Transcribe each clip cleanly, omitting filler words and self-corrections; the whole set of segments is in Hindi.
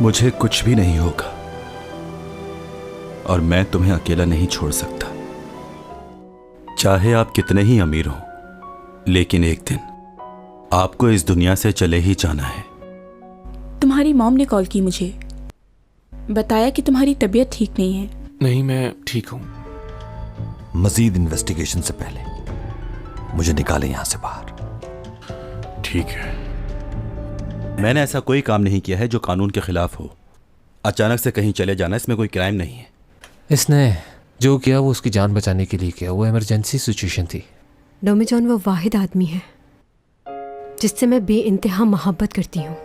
मुझे कुछ भी नहीं होगा और मैं तुम्हें अकेला नहीं छोड़ सकता। चाहे आप कितने ही अमीर हो, लेकिन एक दिन आपको इस दुनिया से चले ही जाना है। तुम्हारी मॉम ने कॉल की मुझे, बताया कि तुम्हारी तबीयत ठीक नहीं है। नहीं, मैं ठीक हूँ। मजीद इन्वेस्टिगेशन से पहले मुझे निकालें यहां से बाहर। ठीक है। मैंने ऐसा कोई काम नहीं किया है जो कानून के खिलाफ हो। अचानक से कहीं चले जाना, इसमें कोई क्राइम नहीं है। इसने जो किया वो उसकी जान बचाने के लिए किया। वो इमरजेंसी सिचुएशन थी। डोमिजॉन वो वाहिद आदमी है जिससे मैं बेइंतहा मोहब्बत करती हूँ,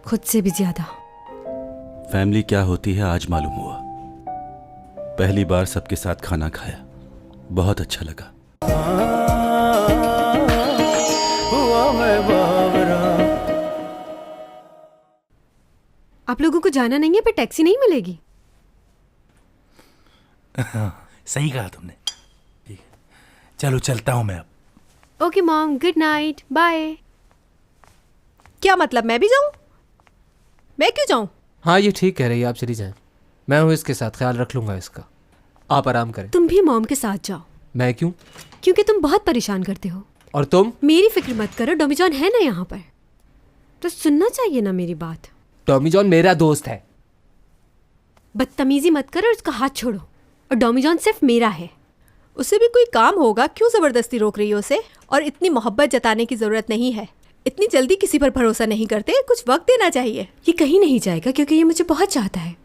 खुद से भी ज्यादा। फैमिली क्या होती है आज मालूम हुआ। पहली बार सबके साथ खाना खाया, बहुत अच्छा लगा। आप लोगों को जाना नहीं है, पर टैक्सी नहीं मिलेगी। सही कहा तुमने। ठीक है, चलो चलता हूं मैं अब। Okay mom, good night, bye. क्या मतलब मैं भी जाऊं? मैं क्यों जाऊं? हाँ, ये ठीक कह रही है, आप चली जाएं। मैं हूँ इसके साथ, ख्याल रख लूंगा इसका। आप आराम करें। तुम भी मॉम के साथ जाओ। मैं क्यों? क्योंकि तुम बहुत परेशान करते हो। और तुम? मेरी फिक्र मत करो, डोमिजॉन है ना यहाँ पर, तो सुनना चाहिए ना मेरी बात। टॉमी जॉन मेरा दोस्त है। बदतमीजी मत करो और उसका हाथ छोड़ो। और डोमिजॉन सिर्फ मेरा है। उसे भी कोई काम होगा, क्यों जबरदस्ती रोक रही हो उसे? और इतनी मोहब्बत जताने की जरूरत नहीं है। इतनी जल्दी किसी पर भरोसा नहीं करते, कुछ वक्त देना चाहिए। ये कहीं नहीं जाएगा क्योंकि ये मुझे बहुत चाहता है।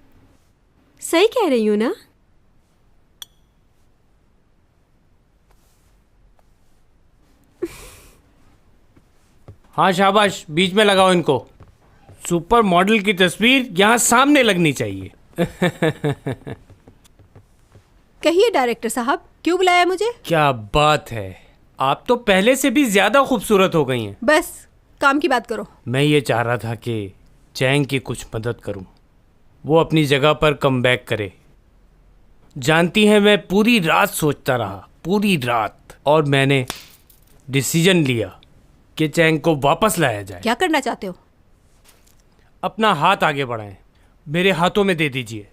सही कह रही हूँ ना? हाँ शाबाश, बीच में लगाओ इनको। सुपर मॉडल की तस्वीर यहाँ सामने लगनी चाहिए। कहिए डायरेक्टर साहब, क्यों बुलाया मुझे? क्या बात है, आप तो पहले से भी ज्यादा खूबसूरत हो गई हैं। बस काम की बात करो। मैं ये चाह रहा था कि चैंग की कुछ मदद करूं, वो अपनी जगह पर कम बैक करे। जानती हैं, मैं पूरी रात सोचता रहा, पूरी रात, और मैंने डिसीजन लिया कि चैंग को वापस लाया जाए। क्या करना चाहते हो? अपना हाथ आगे बढ़ाएं, मेरे हाथों में दे दीजिए।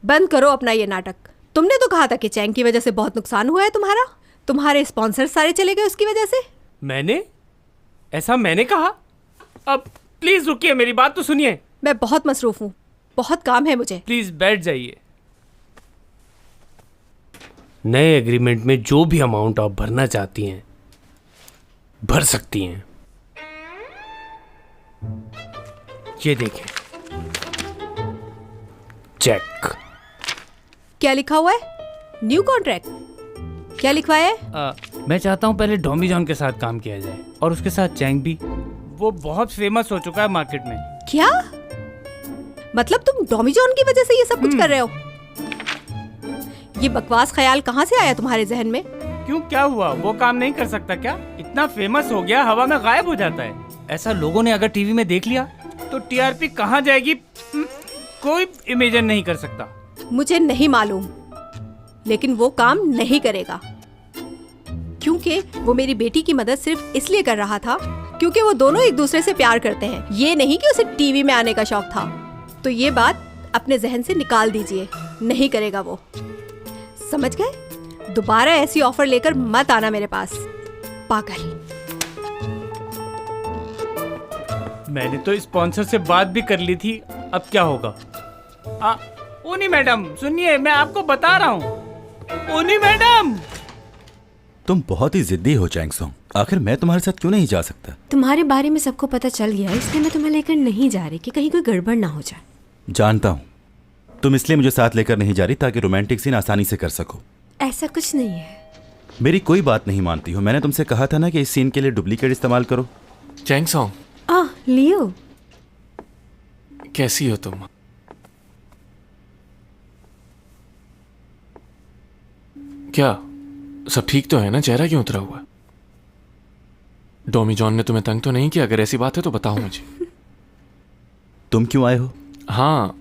बंद करो अपना ये नाटक। तुमने तो कहा था कि चैंग की वजह से बहुत नुकसान हुआ है तुम्हारा। तुम्हारे स्पॉन्सर सारे चले गए उसकी वजह से। मैंने? ऐसा मैंने कहा? अब प्लीज रुकिए, मेरी बात तो सुनिए। मैं बहुत मसरूफ हूँ, बहुत काम है मुझे। प्लीज बैठ जाइए। नए एग्रीमेंट में जो भी अमाउंट आप भरना चाहती हैं भर सकती हैं। ये देखें, चेक। क्या लिखा हुआ है? New contract? क्या लिखवाया है? मैं चाहता हूं पहले डॉमी जॉन के साथ काम किया जाए, और उसके साथ चैंग भी। वो बहुत फेमस हो चुका है मार्केट में। क्या मतलब तुम डोमिजॉन की वजह से ये सब कुछ कर रहे हो? ये बकवास ख्याल कहाँ से आया तुम्हारे जहन में? क्यों, क्या हुआ? वो काम नहीं कर सकता क्या? इतना फेमस हो गया, हवा में गायब हो जाता है। ऐसा लोगों ने अगर टीवी में देख लिया तो टीआरपी कहाँ जाएगी, कोई इमेजिन नहीं कर सकता। मुझे नहीं मालूम, लेकिन वो काम नहीं करेगा, क्योंकि वो मेरी बेटी की मदद सिर्फ इसलिए कर रहा था क्योंकि वो दोनों एक दूसरे से प्यार करते हैं। ये नहीं कि उसे टीवी में आने का शौक था। तो ये बात अपने जहन से निकाल दीजिए, नहीं करेगा वो, समझ गए? दोबारा ऐसी ऑफर लेकर मत आना मेरे पास, पागल। मैंने तो स्पॉन्सर से बात भी कर ली थी, अब क्या होगा? ओनी मैडम सुनिए, मैं आपको बता रहा हूँ। ओनी मैडम, तुम बहुत ही जिद्दी हो चैंग सॉन्ग। आखिर मैं तुम्हारे साथ क्यों नहीं जा सकता? तुम्हारे बारे में सबको पता चल गया है, इसलिए मैं तुम्हें लेकर नहीं जा रही कि कहीं कोई गड़बड़ ना हो जाए। जानता हूँ, तुम इसलिए मुझे साथ लेकर नहीं जा रही ताकि रोमांटिक सीन आसानी से कर सको। ऐसा कुछ नहीं है। मेरी कोई बात नहीं मानती हो। मैंने तुमसे कहा था ना कि इस सीन के लिए डुप्लीकेट इस्तेमाल करो। चैंग सॉन्ग, लियो, कैसी हो तुम? क्या सब ठीक तो है ना? चेहरा क्यों उतरा हुआ? डॉमी जॉन ने तुम्हें तंग तो नहीं किया? अगर ऐसी बात है तो बताओ मुझे। तुम क्यों आए हो? हाँ,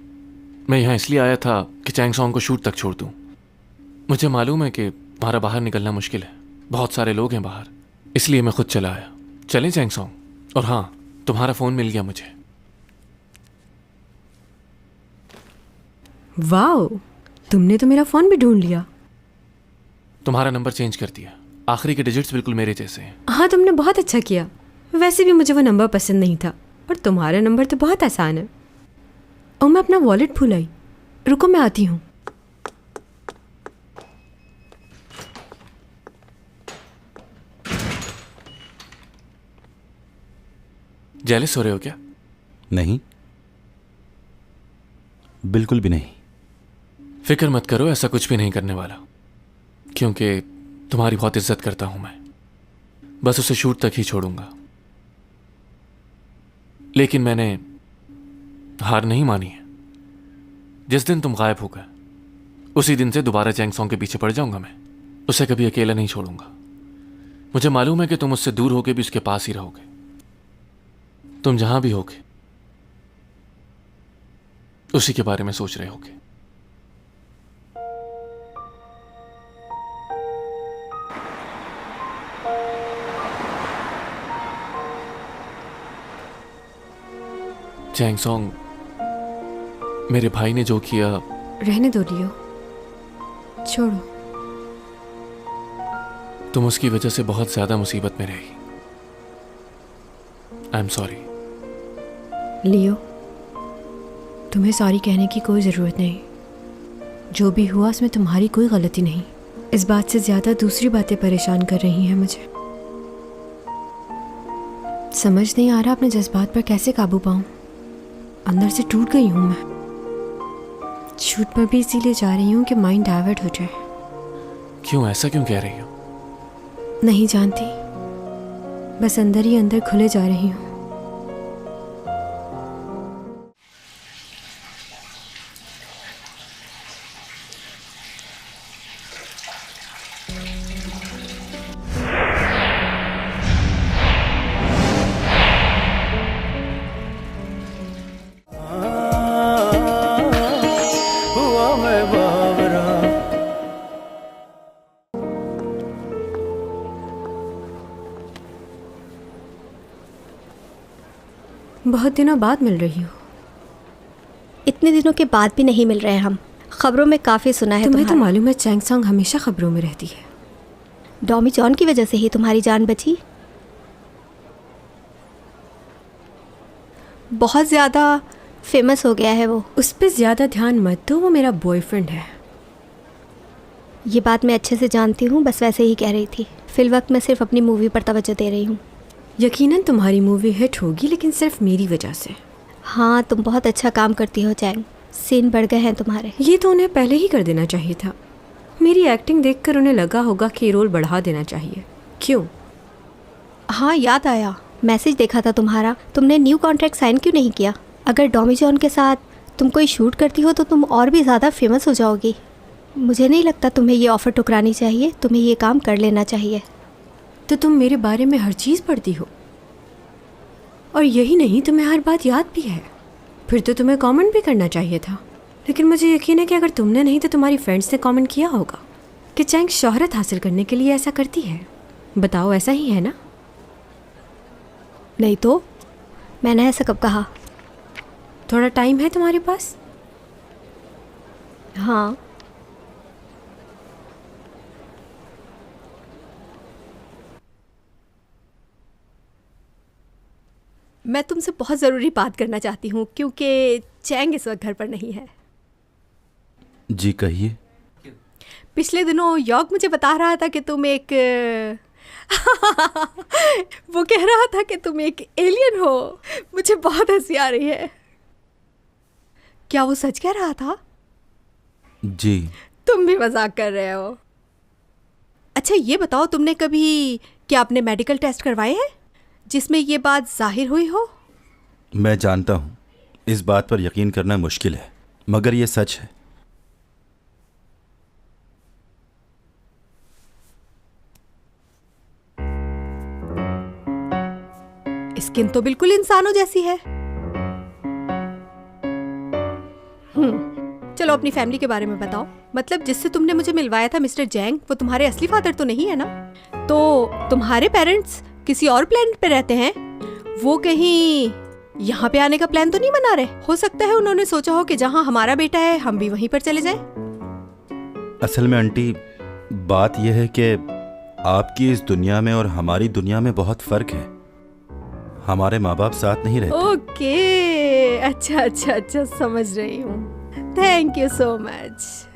मैं यहाँ इसलिए आया था कि चैंग सॉन्ग को शूट तक छोड़ दूँ। मुझे मालूम है कि तुम्हारा बाहर निकलना मुश्किल है, बहुत सारे लोग हैं बाहर, इसलिए मैं खुद चला आया। चलें चैंग सॉन्ग? और हाँ, तुम्हारा फ़ोन मिल गया मुझे। वाओ, तुमने तो मेरा फ़ोन भी ढूंढ लिया। तुम्हारा नंबर चेंज कर दिया, आखिरी के डिजिट्स बिल्कुल मेरे जैसे हैं। हाँ, तुमने बहुत अच्छा किया। वैसे भी मुझे वो नंबर पसंद नहीं था, और तुम्हारा नंबर तो बहुत आसान है। और मैं अपना वॉलेट भूल आई। रुको, मैं आती हूँ। जेलस हो रहे हो क्या? नहीं, बिल्कुल भी नहीं। फिक्र मत करो, ऐसा कुछ भी नहीं करने वाला, क्योंकि तुम्हारी बहुत इज्जत करता हूं मैं। बस उसे शूट तक ही छोड़ूंगा। लेकिन मैंने हार नहीं मानी है। जिस दिन तुम गायब हो गए उसी दिन से दोबारा चैंग सॉन्ग के पीछे पड़ जाऊंगा मैं। उसे कभी अकेला नहीं छोड़ूंगा। मुझे मालूम है कि तुम उससे दूर होके भी उसके पास ही रहोगे। तुम जहां भी होगे उसी के बारे में सोच रहे होगे। चैंग सॉन्ग, मेरे भाई ने जो किया। रहने दो लियो, छोड़ो। तुम उसकी वजह से बहुत ज्यादा मुसीबत में रही। I am sorry. लियो, तुम्हें सॉरी कहने की कोई ज़रूरत नहीं। जो भी हुआ उसमें तुम्हारी कोई गलती नहीं। इस बात से ज़्यादा दूसरी बातें परेशान कर रही हैं मुझे। समझ नहीं आ रहा अपने जज्बात पर कैसे काबू पाऊं। अंदर से टूट गई हूं मैं। शूट पर भी इसीलिए जा रही हूं कि माइंड डाइवर्ट हो जाए। क्यों, ऐसा क्यों कह रही हो? नहीं जानती, बस अंदर ही अंदर खुले जा रही हूं। बहुत दिनों बाद मिल रही हो। इतने दिनों के बाद भी नहीं मिल रहे हम। खबरों में काफ़ी सुना है तुम्हें तो तुम्हारा। मालूम है चैंग सॉन्ग हमेशा खबरों में रहती है। डॉमी जॉन की वजह से ही तुम्हारी जान बची। बहुत ज़्यादा फेमस हो गया है वो। उस पर ज़्यादा ध्यान मत दो, वो मेरा बॉयफ्रेंड है। ये बात मैं अच्छे से जानती हूँ, बस वैसे ही कह रही थी। फिलवक्त मैं सिर्फ अपनी मूवी पर तवज्जो दे रही हूँ। यकीनन तुम्हारी मूवी हिट होगी, लेकिन सिर्फ मेरी वजह से। हाँ, तुम बहुत अच्छा काम करती हो चैंग। सीन बढ़ गए हैं तुम्हारे। ये तो उन्हें पहले ही कर देना चाहिए था। मेरी एक्टिंग देखकर उन्हें लगा होगा कि रोल बढ़ा देना चाहिए। क्यों? हाँ, याद आया, मैसेज देखा था तुम्हारा। तुमने न्यू कॉन्ट्रैक्ट साइन क्यों नहीं किया? अगर डॉमी जॉन के साथ तुम कोई शूट करती हो तो तुम और भी ज़्यादा फेमस हो जाओगी। मुझे नहीं लगता तुम्हें ये ऑफ़र ठुकरानी चाहिए। तुम्हें ये काम कर लेना चाहिए। तो तुम मेरे बारे में हर चीज़ पढ़ती हो, और यही नहीं, तुम्हें हर बात याद भी है। फिर तो तुम्हें कमेंट भी करना चाहिए था। लेकिन मुझे यकीन है कि अगर तुमने नहीं तो तुम्हारी फ्रेंड्स ने कमेंट किया होगा कि चैंग शोहरत हासिल करने के लिए ऐसा करती है। बताओ, ऐसा ही है ना? नहीं तो मैंने ऐसा कब कहा? थोड़ा टाइम है तुम्हारे पास? हाँ, मैं तुमसे बहुत ज़रूरी बात करना चाहती हूँ, क्योंकि चैंग इस वक्त घर पर नहीं है। जी कहिए। पिछले दिनों यॉर्क मुझे बता रहा था कि तुम एक वो कह रहा था कि तुम एक एलियन हो। मुझे बहुत हंसी आ रही है। क्या वो सच कह रहा था? जी। तुम भी मजाक कर रहे हो। अच्छा, ये बताओ, तुमने कभी क्या अपने मेडिकल टेस्ट करवाए हैं जिसमें ये बात जाहिर हुई हो? मैं जानता हूं इस बात पर यकीन करना मुश्किल है, मगर ये सच है। स्किन तो बिल्कुल इंसानों जैसी है। चलो अपनी फैमिली के बारे में बताओ। मतलब जिससे तुमने मुझे मिलवाया था मिस्टर जैंग, वो तुम्हारे असली फादर तो नहीं है ना? तो तुम्हारे पेरेंट्स किसी और प्लेनेट पे रहते हैं? वो कहीं यहाँ पे आने का प्लान तो नहीं बना रहे? हो सकता है उन्होंने सोचा हो कि जहाँ हमारा बेटा है हम भी वहीं पर चले जाएं। असल में आंटी, बात यह है कि आपकी इस दुनिया में और हमारी दुनिया में बहुत फर्क है। हमारे माँ बाप साथ नहीं रहते। ओके, अच्छा अच्छा अच्छा, समझ रही हूँ। Thank you so much.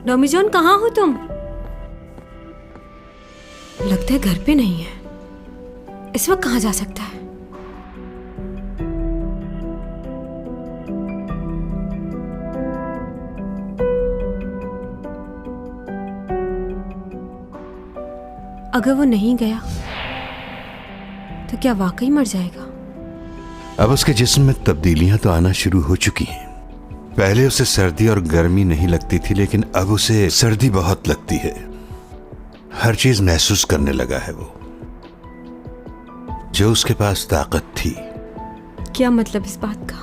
Domi John, कहाँ हो तुम? लगता है घर पे नहीं है। इस वक्त कहाँ जा सकता है? अगर वो नहीं गया तो क्या वाकई मर जाएगा? अब उसके जिस्म में तब्दीलियां तो आना शुरू हो चुकी हैं। पहले उसे सर्दी और गर्मी नहीं लगती थी, लेकिन अब उसे सर्दी बहुत लगती है। हर चीज महसूस करने लगा है वो, जो उसके पास ताकत थी। क्या मतलब इस बात का?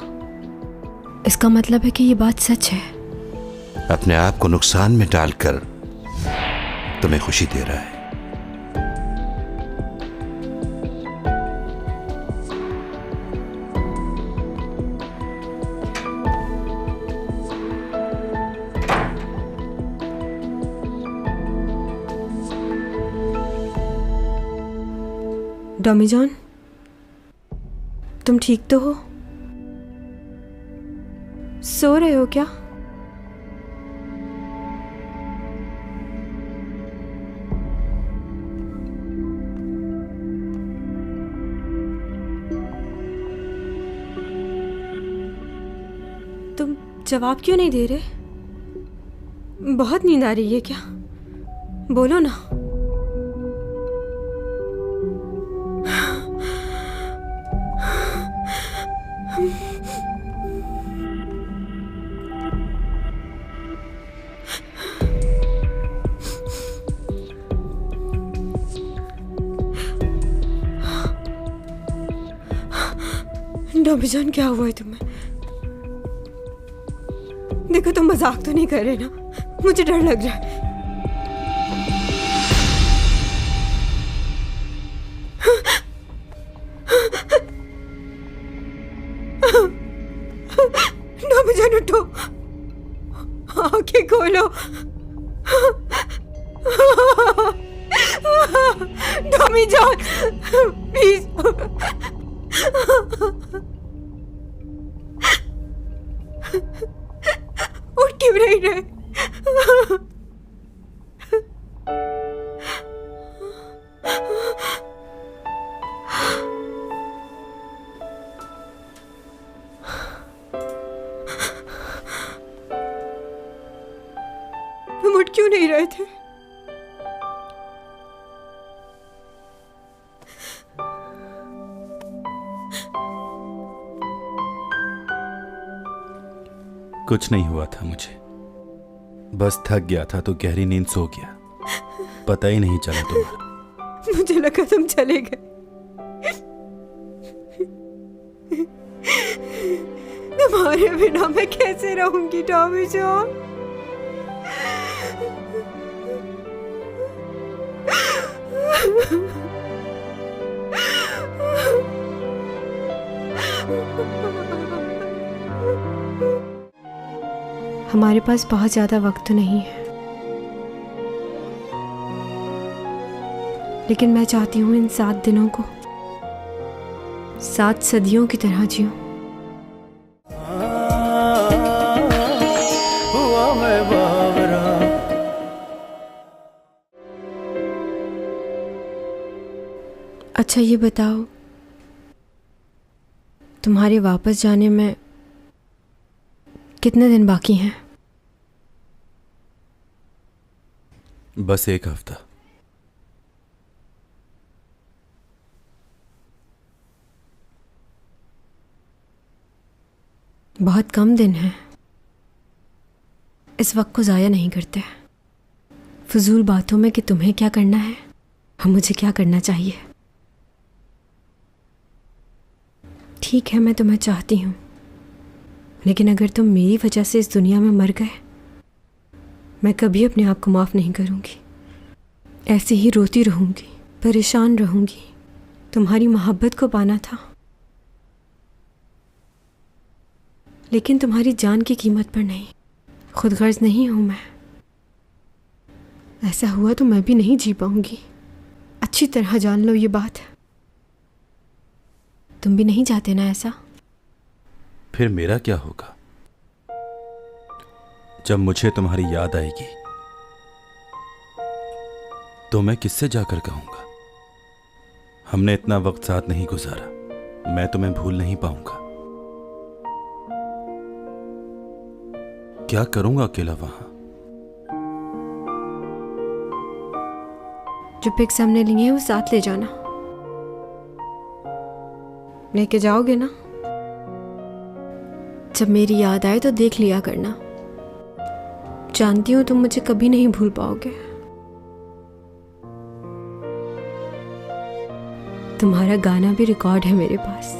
इसका मतलब है कि ये बात सच है। अपने आप को नुकसान में डालकर तुम्हें खुशी दे रहा है। डॉमी जॉन, तुम ठीक तो हो? सो रहे हो क्या? तुम जवाब क्यों नहीं दे रहे? बहुत नींद आ रही है क्या? बोलो ना। डॉमी जॉन, क्या हुआ है तुम्हें? देखो, तुम मजाक तो नहीं कर रहे ना? मुझे डर लग रहा है। डॉमी जॉन, उठो, आंखें खोलो। डॉमी जॉन, प्लीज। उठ क्यों नहीं रहे? तुम उठ क्यों नहीं रहे थे? कुछ नहीं हुआ था मुझे, बस थक गया था तो गहरी नींद सो गया। पता ही नहीं चला तुम्हारा। मुझे लगा तुम चले गए। तुम्हारे बिना मैं कैसे रहूंगी टॉमी जॉन? हमारे पास बहुत ज्यादा वक्त नहीं है, लेकिन मैं चाहती हूँ इन 7 दिनों को 7 सदियों की तरह जीऊं। अच्छा ये बताओ, तुम्हारे वापस जाने में कितने दिन बाकी हैं? बस 1 हफ्ता। बहुत कम दिन हैं। इस वक्त को ज़ाया नहीं करते फजूल बातों में कि तुम्हें क्या करना है और मुझे क्या करना चाहिए। ठीक है, मैं तुम्हें चाहती हूँ, लेकिन अगर तुम मेरी वजह से इस दुनिया में मर गए, मैं कभी अपने आप को माफ़ नहीं करूँगी। ऐसे ही रोती रहूँगी, परेशान रहूँगी। तुम्हारी मोहब्बत को पाना था, लेकिन तुम्हारी जान की कीमत पर नहीं। खुदगर्ज नहीं हूँ मैं। ऐसा हुआ तो मैं भी नहीं जी पाऊंगी। अच्छी तरह जान लो ये बात। तुम भी नहीं चाहते ना ऐसा? फिर मेरा क्या होगा जब मुझे तुम्हारी याद आएगी? तो मैं किससे जाकर कहूंगा हमने इतना वक्त साथ नहीं गुजारा, मैं तुम्हें भूल नहीं पाऊंगा। क्या करूंगा अकेला वहां? जो पिक्स हमने लिए हैं वो साथ ले जाना। लेके जाओगे ना? जब मेरी याद आए तो देख लिया करना। जानती हूँ तुम मुझे कभी नहीं भूल पाओगे। तुम्हारा गाना भी रिकॉर्ड है मेरे पास।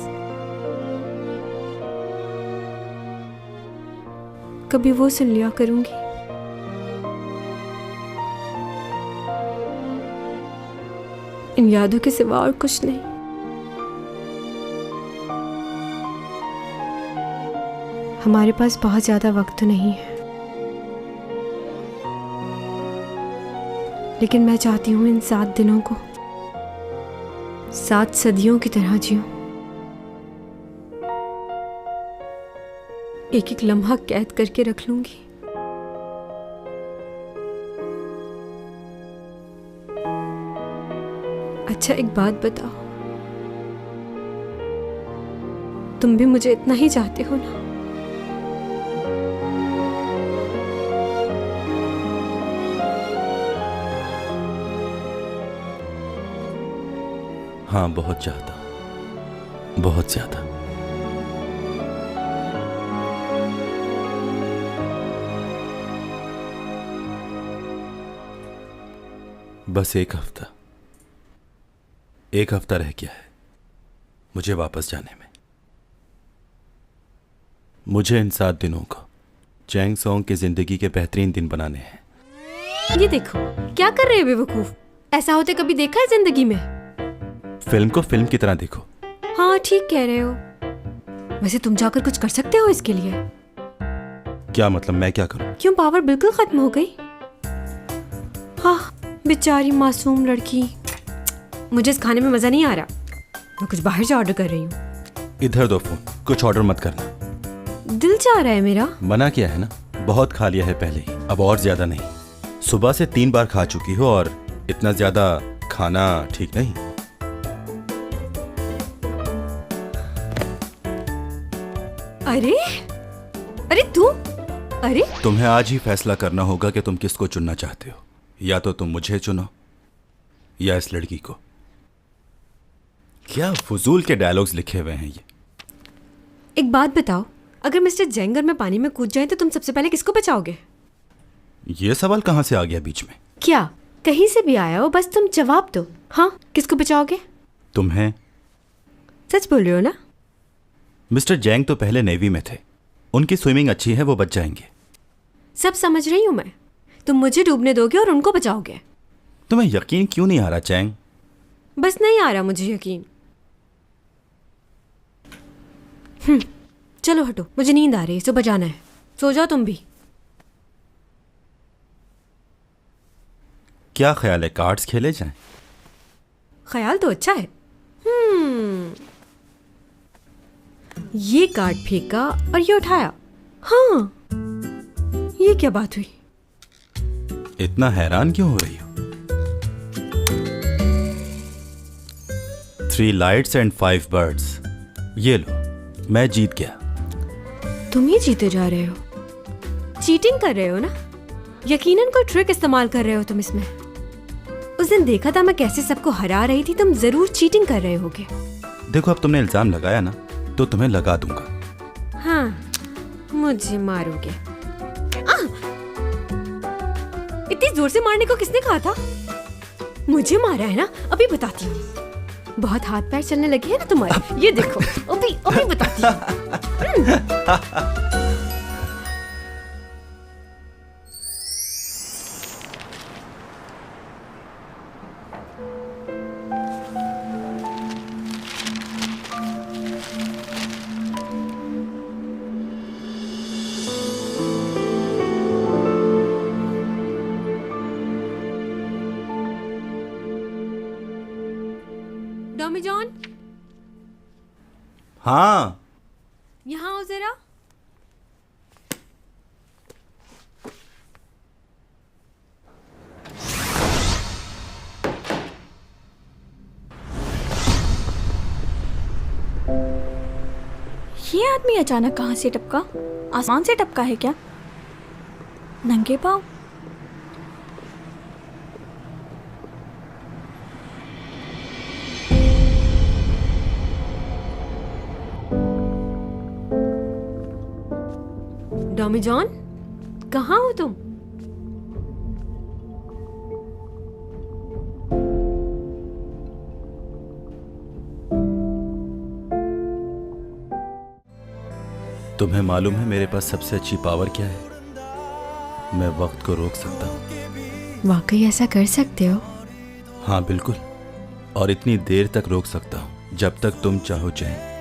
कभी वो सुन लिया करूंगी। इन यादों के सिवा और कुछ नहीं। हमारे पास बहुत ज्यादा वक्त तो नहीं है, लेकिन मैं चाहती हूं इन 7 दिनों को 7 सदियों की तरह जीऊं। एक एक लम्हा कैद करके रख लूंगी। अच्छा एक बात बताओ, तुम भी मुझे इतना ही चाहते हो ना? हाँ, बहुत चाहता, बहुत ज्यादा। बस 1 हफ्ता, 1 हफ्ता रह गया है मुझे वापस जाने में। मुझे इन 7 दिनों को चैंग सॉन्ग की जिंदगी के बेहतरीन दिन बनाने हैं। ये देखो क्या कर रहे हो बेवकूफ। ऐसा होते कभी देखा है जिंदगी में? फिल्म को फिल्म की तरह देखो। हाँ ठीक कह रहे हो। वैसे तुम जाकर कुछ कर सकते हो इसके लिए? क्या मतलब, मैं क्या करूं? क्यों, पावर बिल्कुल खत्म हो गई? हाँ बेचारी मासूम लड़की। मुझे इस खाने में मजा नहीं आ रहा। मैं कुछ बाहर से ऑर्डर कर रही हूँ। इधर दो फोन, कुछ ऑर्डर मत करना। दिल चाह रहा है मेरा। मना किया है ना, बहुत खा लिया है पहले ही, अब और ज्यादा नहीं। सुबह से 3 बार खा चुकी हो और इतना ज्यादा खाना ठीक नहीं। अरे अरे तू, अरे तुम्हें आज ही फैसला करना होगा कि तुम किसको चुनना चाहते हो। या तो तुम मुझे चुनो या इस लड़की को। क्या फजूल के डायलॉग्स लिखे हुए हैं ये। एक बात बताओ, अगर मिस्टर जेंगर में पानी में कूद जाए तो तुम सबसे पहले किसको बचाओगे? ये सवाल कहाँ से आ गया बीच में? क्या कहीं से भी आया हो, बस तुम जवाब दो। हाँ, किसको बचाओगे? तुम्हें। सच बोल रहे हो ना? मिस्टर जैंग तो पहले नेवी में थे, उनकी स्विमिंग अच्छी है, वो बच जाएंगे। सब समझ रही हूं मैं। तुम मुझे डूबने दोगे और उनको बचाओगे। तुम्हें यकीन क्यों नहीं आ रहा चैंग? बस नहीं आ रहा मुझे यकीन। चलो हटो, मुझे नींद आ रही है, सुबह जाना है। सो जाओ तुम भी। क्या ख्याल है, कार्ड्स खेले जाएं? ख्याल तो अच्छा है। ये कार्ड फेंका और ये उठाया। हाँ, ये क्या बात हुई? इतना हैरान क्यों हो रही हो? 3 लाइट्स एंड 5 बर्ड्स। ये लो, मैं जीत गया। तुम ही जीते जा रहे हो। चीटिंग कर रहे हो ना? यकीनन कोई ट्रिक इस्तेमाल कर रहे हो तुम इसमें। उस दिन देखा था मैं कैसे सबको हरा रही थी, तुम जरूर चीटिंग कर रहे होगे। देखो, अब तुमने इल्जाम लगाया ना, तो तुम्हें लगा दूंगा। हाँ, मुझे मारोगे। इतनी जोर से मारने को किसने कहा था? मुझे मारा है ना, अभी बताती हूँ। बहुत हाथ पैर चलने लगे हैं ना तुम्हारे, ये देखो। अभी अभी बताती हूँ। टॉमी जॉन, हाँ, यहाँ आओ जरा। ये आदमी अचानक कहाँ से टपका? आसमान से टपका है क्या? नंगे पाँव? टॉमी जॉन, कहाँ हो तुम? तुम्हें मालूम है मेरे पास सबसे अच्छी पावर क्या है? मैं वक्त को रोक सकता हूँ। वाकई ऐसा कर सकते हो? हाँ बिल्कुल, और इतनी देर तक रोक सकता हूँ जब तक तुम चाहो चाहे।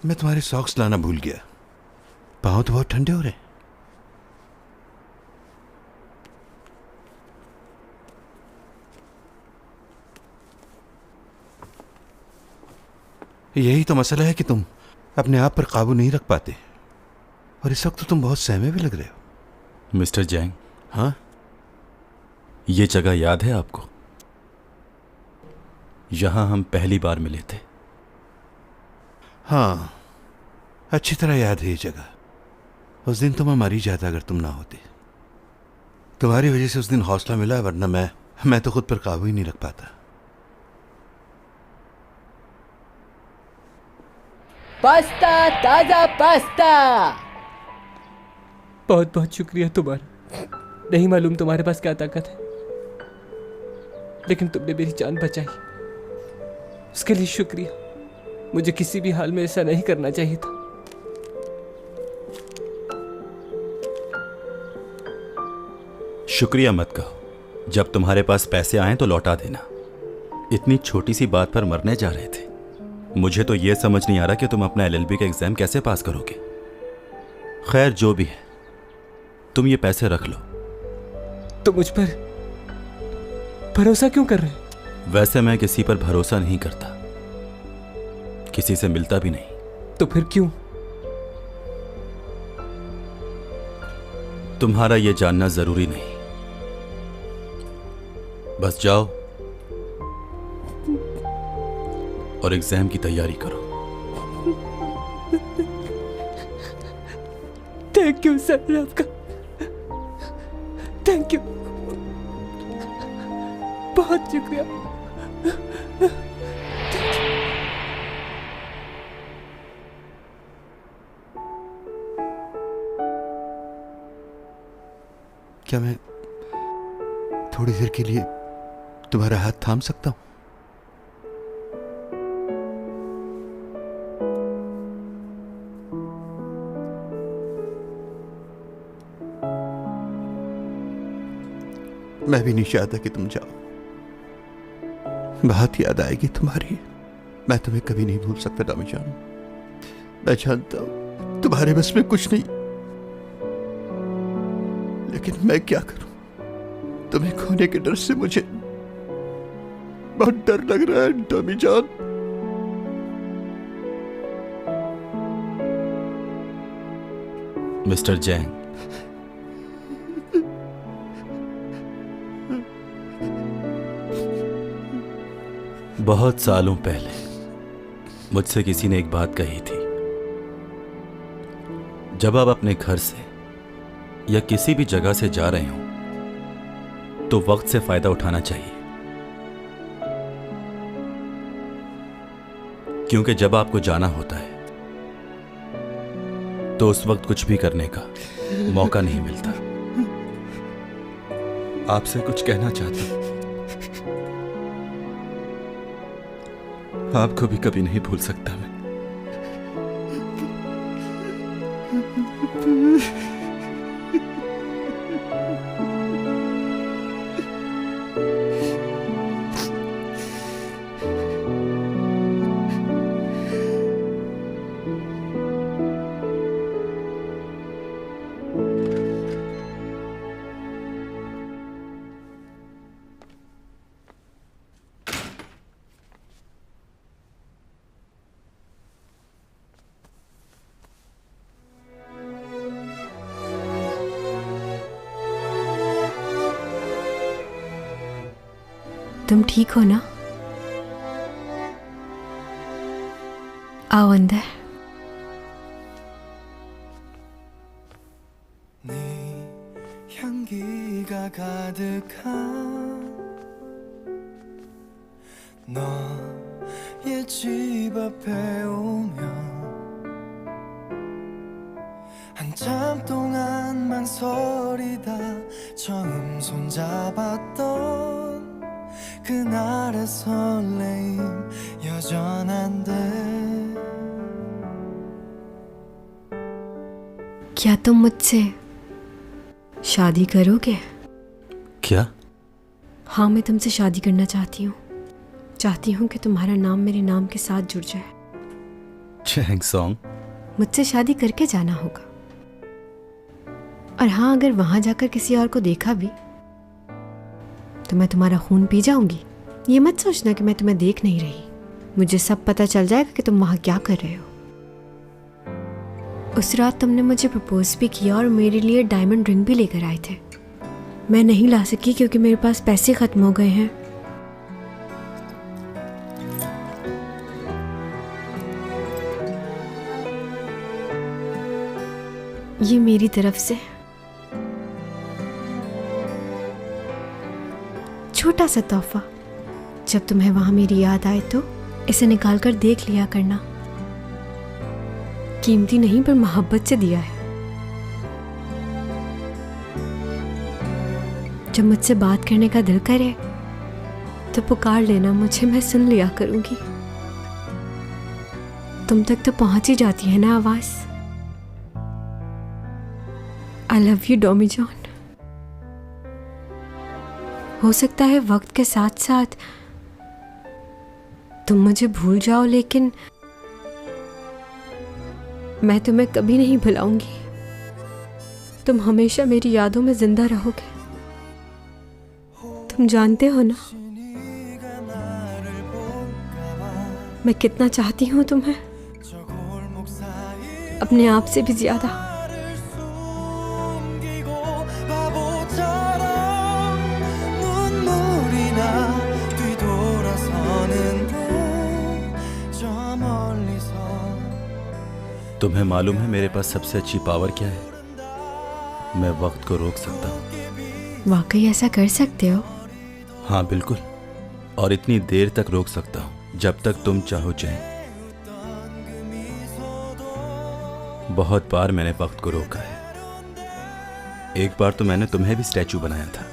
मैं तुम्हारे सॉक्स लाना भूल गया। पाँव तो बहुत ठंडे हो रहे। यही तो मसला है कि तुम अपने आप पर काबू नहीं रख पाते, और इस वक्त तो तुम बहुत सहमे भी लग रहे हो। मिस्टर जैंग, हाँ, ये जगह याद है आपको? यहां हम पहली बार मिले थे। हाँ, अच्छी तरह याद है ये जगह। उस दिन तो मैं मर ही जाता अगर तुम ना होते। तुम्हारी वजह से उस दिन हौसला मिला, वरना मैं तो खुद पर काबू ही नहीं रख पाता। पास्ता, ताजा पास्ता। बहुत बहुत शुक्रिया तुम्हारा। नहीं मालूम तुम्हारे पास क्या ताकत है, लेकिन तुमने मेरी जान बचाई, उसके लिए शुक्रिया। मुझे किसी भी हाल में ऐसा नहीं करना चाहिए था। शुक्रिया मत कहो। जब तुम्हारे पास पैसे आए तो लौटा देना। इतनी छोटी सी बात पर मरने जा रहे थे। मुझे तो यह समझ नहीं आ रहा कि तुम अपना एलएलबी का एग्जाम कैसे पास करोगे। खैर, जो भी है, तुम ये पैसे रख लो। तो मुझ पर भरोसा क्यों कर रहे हो? वैसे मैं किसी पर भरोसा नहीं करता, किसी से मिलता भी नहीं। तो फिर क्यों? तुम्हारा यह जानना जरूरी नहीं। बस जाओ और एग्जाम की तैयारी करो। थैंक यू सर, आपका थैंक यू, बहुत शुक्रिया। क्या मैं थोड़ी देर के लिए तुम्हारा हाथ थाम सकता हूं? मैं भी नहीं चाहता कि तुम जाओ। बहुत याद आएगी तुम्हारी। मैं तुम्हें कभी नहीं भूल सकता डॉमी जान। मैं जानता हूं तुम्हारे बस में कुछ नहीं, लेकिन मैं क्या करूं? तुम्हें खोने के डर से मुझे बहुत डर लग रहा है डॉमी जान। मिस्टर जैंग, बहुत सालों पहले मुझसे किसी ने एक बात कही थी, जब आप अपने घर से या किसी भी जगह से जा रहे हो तो वक्त से फायदा उठाना चाहिए, क्योंकि जब आपको जाना होता है तो उस वक्त कुछ भी करने का मौका नहीं मिलता। आपसे कुछ कहना चाहता हूं, आपको भी कभी नहीं भूल सकता मैं। तुम ठीक हो ना? आओ अंदर। 향기가 가득한 너의 집 앞에 오면 한참 동안 망설이다 처음 손잡았던 그날의 설레임 여전한데 क्या तुम मुझसे शादी करोगे? क्या? हाँ, मैं तुमसे शादी करना चाहती हूँ। चाहती हूँ कि तुम्हारा नाम मेरे नाम के साथ जुड़ जाए। चैंग सॉन्ग, मुझसे शादी करके जाना होगा। और हाँ, अगर वहां जाकर किसी और को देखा भी तो मैं तुम्हारा खून पी जाऊंगी। ये मत सोचना कि मैं तुम्हें देख नहीं रही। मुझे सब पता चल जाएगा कि तुम वहां क्या कर रहे हो। उस रात तुमने मुझे प्रपोज भी किया और मेरे लिए डायमंड रिंग भी लेकर आए थे। मैं नहीं ला सकी क्योंकि मेरे पास पैसे खत्म हो गए हैं। ये मेरी तरफ से छोटा सा तोहफा। जब तुम्हें वहां मेरी याद आए तो इसे निकाल कर देख लिया करना। कीमती नहीं पर मोहब्बत से दिया है। जब मुझसे बात करने का दिल करे तो पुकार लेना मुझे, मैं सुन लिया करूंगी। तुम तक तो पहुंच ही जाती है ना आवाज। I love you Domi John. हो सकता है वक्त के साथ साथ तुम मुझे भूल जाओ, लेकिन मैं तुम्हें कभी नहीं भुलाऊंगी। तुम हमेशा मेरी यादों में जिंदा रहोगे। तुम जानते हो ना मैं कितना चाहती हूँ तुम्हें, अपने आप से भी ज्यादा। तुम्हें मालूम है मेरे पास सबसे अच्छी पावर क्या है? मैं वक्त को रोक सकता हूँ। वाकई ऐसा कर सकते हो? हाँ बिल्कुल, और इतनी देर तक रोक सकता हूँ जब तक तुम चाहो चाहे। बहुत बार मैंने वक्त को रोका है। एक बार तो मैंने तुम्हें भी स्टैचू बनाया था,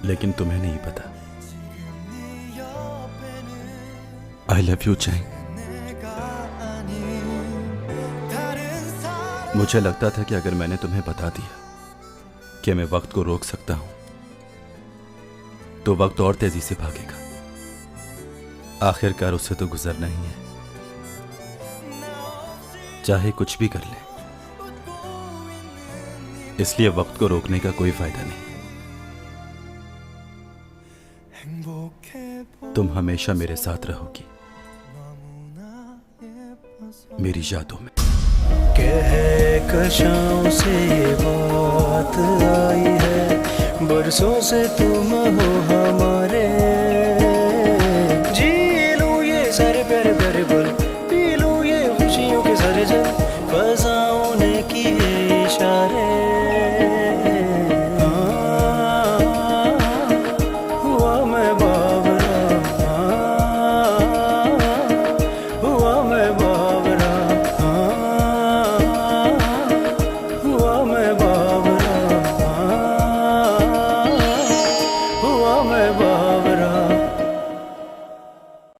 लेकिन तुम्हें नहीं पता। I love you Chang. मुझे लगता था कि अगर मैंने तुम्हें बता दिया कि मैं वक्त को रोक सकता हूं तो वक्त और तेजी से भागेगा। आखिरकार उससे तो गुजरना ही है, चाहे कुछ भी कर ले। इसलिए वक्त को रोकने का कोई फायदा नहीं। तुम हमेशा मेरे साथ रहोगी, मेरी यादों में। कहकशां से बात आई है, बरसों से तुम हो